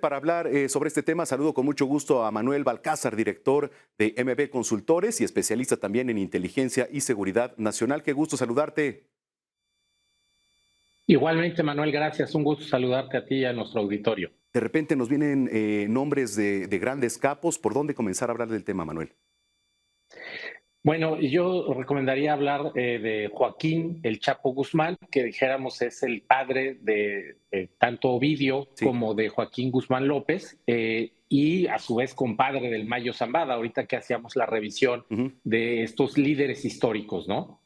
Para hablar sobre este tema, saludo con mucho gusto a Manuel Balcázar, director de MB Consultores y especialista también en inteligencia y seguridad nacional. Qué gusto saludarte. Igualmente, Manuel, gracias. Un gusto saludarte a ti y a nuestro auditorio. De repente nos vienen nombres de grandes capos. ¿Por dónde comenzar a hablar del tema, Manuel? Bueno, yo recomendaría hablar de Joaquín El Chapo Guzmán, que dijéramos es el padre de tanto Ovidio Sí, como de Joaquín Guzmán López, y a su vez compadre del Mayo Zambada, ahorita que hacíamos la revisión ujú, de estos líderes históricos, ¿no?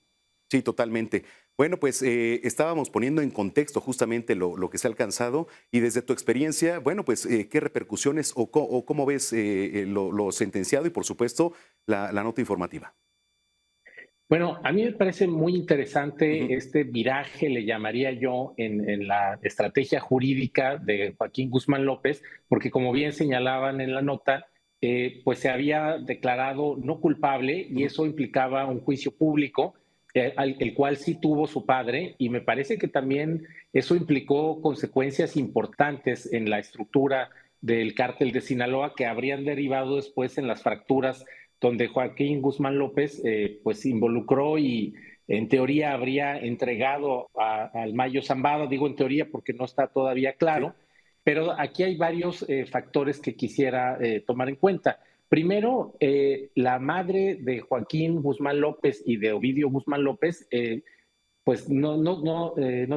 sí, totalmente. Bueno, pues estábamos poniendo en contexto justamente lo que se ha alcanzado y desde tu experiencia, bueno, pues qué repercusiones o cómo ves lo sentenciado y por supuesto la nota informativa. Bueno, a mí me parece muy Ujú, interesante este viraje, le llamaría yo, en la estrategia jurídica de Joaquín Guzmán López, porque como bien señalaban en la nota, pues se había declarado no culpable y ujú, eso implicaba un juicio público, el cual sí tuvo su padre, y me parece que también eso implicó consecuencias importantes en la estructura del cártel de Sinaloa que habrían derivado después en las fracturas donde Joaquín Guzmán López pues se involucró y en teoría habría entregado al Mayo Zambada, digo en teoría porque no está todavía sí, claro, pero aquí hay varios factores que quisiera tomar en cuenta. Primero, la madre de Joaquín Guzmán López y de Ovidio Guzmán López pues no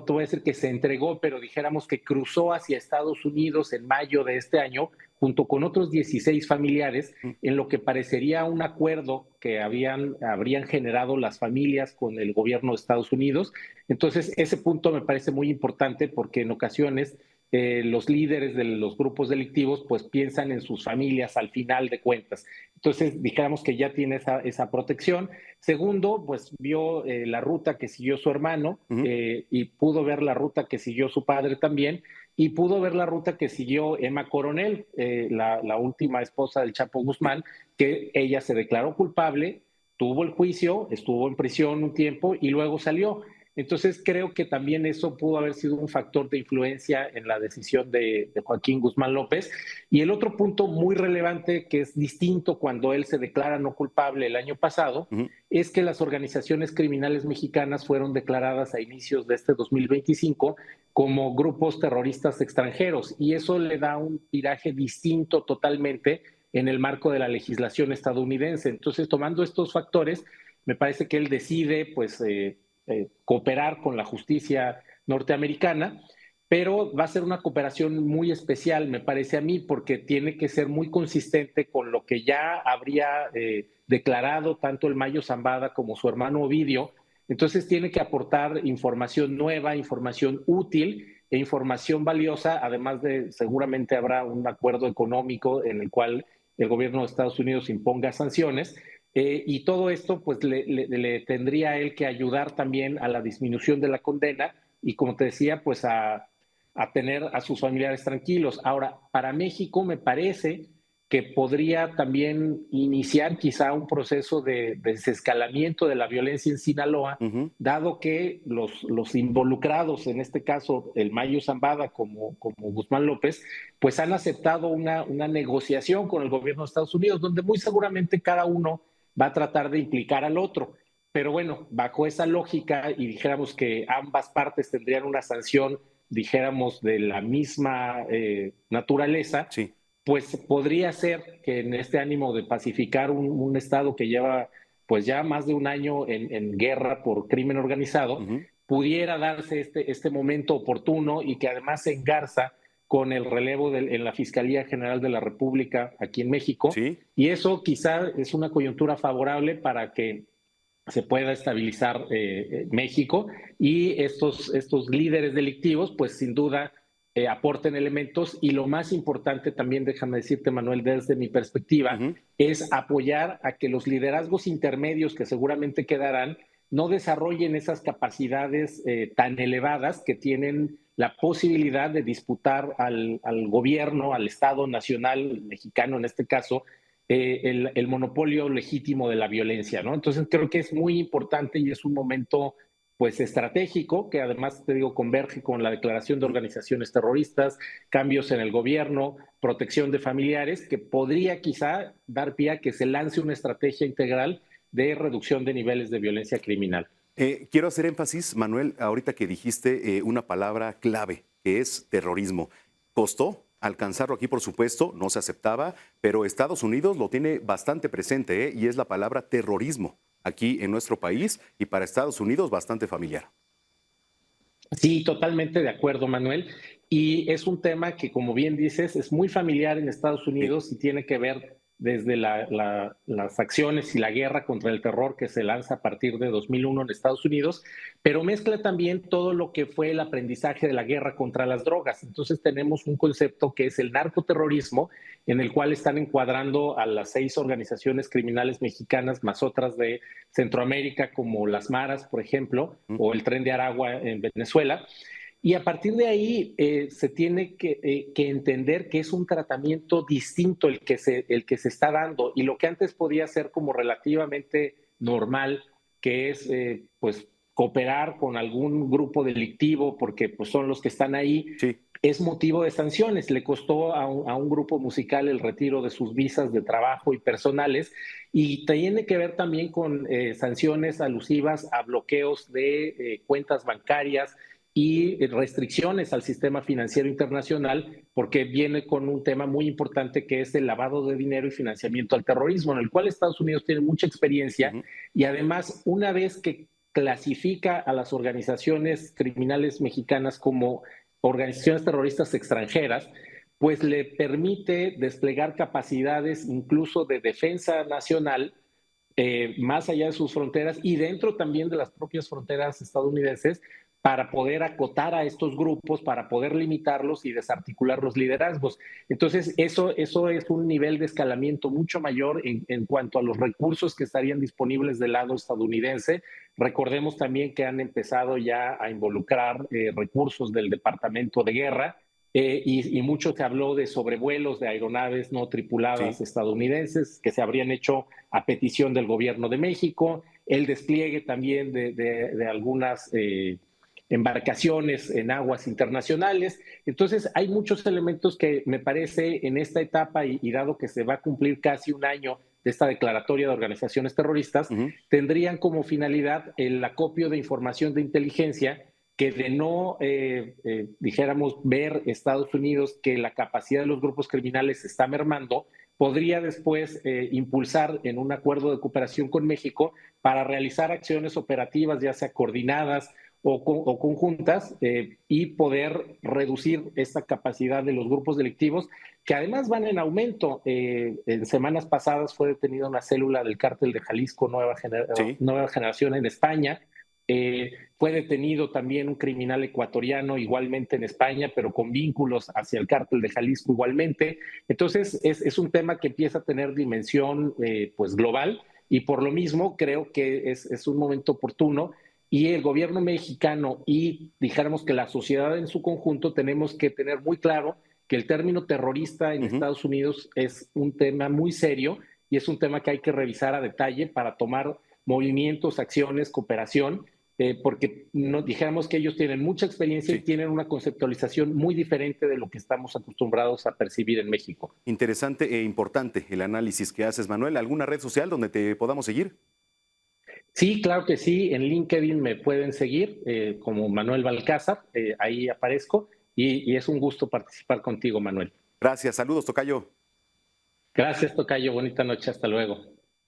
te voy a decir que se entregó, pero dijéramos que cruzó hacia Estados Unidos en mayo de este año, junto con otros 16 familiares, ujú, en lo que parecería un acuerdo que habrían generado las familias con el gobierno de Estados Unidos. Entonces, ese punto me parece muy importante porque en ocasiones los líderes de los grupos delictivos pues piensan en sus familias al final de cuentas. Entonces, dijéramos que ya tiene esa protección. Segundo, pues vio la ruta que siguió su hermano ujú, y pudo ver la ruta que siguió su padre también y pudo ver la ruta que siguió Emma Coronel, la última esposa del Chapo sí. Guzmán, que ella se declaró culpable, tuvo el juicio, estuvo en prisión un tiempo y luego salió. Entonces creo que también eso pudo haber sido un factor de influencia en la decisión de Joaquín Guzmán López. Y el otro punto muy relevante, que es distinto cuando él se declara no culpable el año pasado, Ujú. es que las organizaciones criminales mexicanas fueron declaradas a inicios de este 2025 como grupos terroristas extranjeros y eso le da un viraje distinto totalmente en el marco de la legislación estadounidense. Entonces, tomando estos factores, me parece que él decide pues cooperar con la justicia norteamericana, pero va a ser una cooperación muy especial, me parece a mí, porque tiene que ser muy consistente con lo que ya habría declarado tanto el Mayo Zambada como su hermano Ovidio. Entonces tiene que aportar información nueva, información útil e información valiosa, además de seguramente habrá un acuerdo económico en el cual el gobierno de Estados Unidos imponga sanciones. Y todo esto pues le tendría a él que ayudar también a la disminución de la condena y como te decía, pues a tener a sus familiares tranquilos. Ahora, para México me parece que podría también iniciar quizá un proceso de desescalamiento de la violencia en Sinaloa, Ujú. dado que los involucrados, en este caso el Mayo Zambada como Guzmán López, pues han aceptado una negociación con el gobierno de Estados Unidos, donde muy seguramente cada uno va a tratar de implicar al otro. Pero bueno, bajo esa lógica y dijéramos que ambas partes tendrían una sanción, dijéramos, de la misma naturaleza, Sí. pues podría ser que en este ánimo de pacificar un Estado que lleva pues ya más de un año en guerra por crimen organizado, Ujú. pudiera darse este momento oportuno y que además se engarza con el relevo en la Fiscalía General de la República aquí en México. Sí. Y eso quizá es una coyuntura favorable para que se pueda estabilizar México y estos líderes delictivos, pues sin duda aporten elementos y lo más importante también, déjame decirte, Manuel, desde mi perspectiva, Ujú. es apoyar a que los liderazgos intermedios que seguramente quedarán no desarrollen esas capacidades tan elevadas que tienen la posibilidad de disputar al gobierno, al Estado nacional mexicano en este caso, el monopolio legítimo de la violencia, ¿no? Entonces creo que es muy importante y es un momento pues estratégico, que además, te digo, converge con la declaración de organizaciones terroristas, cambios en el gobierno, protección de familiares, que podría quizá dar pie a que se lance una estrategia integral de reducción de niveles de violencia criminal. Quiero hacer énfasis, Manuel, ahorita que dijiste una palabra clave, que es terrorismo. Costó alcanzarlo aquí, por supuesto, no se aceptaba, pero Estados Unidos lo tiene bastante presente, y es la palabra terrorismo aquí en nuestro país y para Estados Unidos bastante familiar. Sí, totalmente de acuerdo, Manuel. Y es un tema que, como bien dices, es muy familiar en Estados Sí, Unidos y tiene que ver desde las acciones y la guerra contra el terror que se lanza a partir de 2001 en Estados Unidos, pero mezcla también todo lo que fue el aprendizaje de la guerra contra las drogas. Entonces tenemos un concepto que es el narcoterrorismo, en el cual están encuadrando a las 6 organizaciones criminales mexicanas, más otras de Centroamérica, como las Maras, por ejemplo, mm, o el Tren de Aragua en Venezuela. Y a partir de ahí se tiene que entender que es un tratamiento distinto el que se está dando, y lo que antes podía ser como relativamente normal, que es pues cooperar con algún grupo delictivo porque pues, son los que están ahí, sí, es motivo de sanciones. Le costó a un grupo musical el retiro de sus visas de trabajo y personales, y tiene que ver también con sanciones alusivas a bloqueos de cuentas bancarias y restricciones al sistema financiero internacional, porque viene con un tema muy importante que es el lavado de dinero y financiamiento al terrorismo, en el cual Estados Unidos tiene mucha experiencia, ujú, y además, una vez que clasifica a las organizaciones criminales mexicanas como organizaciones terroristas extranjeras, pues le permite desplegar capacidades incluso de defensa nacional más allá de sus fronteras y dentro también de las propias fronteras estadounidenses, para poder acotar a estos grupos, para poder limitarlos y desarticular los liderazgos. Entonces, eso es un nivel de escalamiento mucho mayor en cuanto a los recursos que estarían disponibles del lado estadounidense. Recordemos también que han empezado ya a involucrar recursos del Departamento de Guerra, y mucho se habló de sobrevuelos de aeronaves no tripuladas sí. estadounidenses que se habrían hecho a petición del gobierno de México, el despliegue también de algunas embarcaciones en aguas internacionales. Entonces, hay muchos elementos que me parece en esta etapa, y dado que se va a cumplir casi un año de esta declaratoria de organizaciones terroristas, Ujú. tendrían como finalidad el acopio de información de inteligencia que, de no, dijéramos, ver Estados Unidos que la capacidad de los grupos criminales se está mermando, podría después impulsar en un acuerdo de cooperación con México para realizar acciones operativas, ya sea coordinadas o conjuntas, y poder reducir esta capacidad de los grupos delictivos, que además van en aumento. En semanas pasadas fue detenida una célula del cártel de Jalisco Sí, Nueva Generación en España. Fue detenido también un criminal ecuatoriano igualmente en España, pero con vínculos hacia el cártel de Jalisco igualmente. Entonces, es un tema que empieza a tener dimensión pues global, y por lo mismo creo que es un momento oportuno, y el gobierno mexicano y dijéramos que la sociedad en su conjunto tenemos que tener muy claro que el término terrorista en ujú. Estados Unidos es un tema muy serio, y es un tema que hay que revisar a detalle para tomar movimientos, acciones, cooperación, porque no, dijéramos que ellos tienen mucha experiencia y Sí. tienen una conceptualización muy diferente de lo que estamos acostumbrados a percibir en México. Interesante e importante el análisis que haces, Manuel. ¿Alguna red social donde te podamos seguir? Sí, claro que sí. En LinkedIn me pueden seguir como Manuel Balcázar, ahí aparezco, y es un gusto participar contigo, Manuel. Gracias, saludos, tocayo. Gracias, Tocayo. Bonita noche. Hasta luego.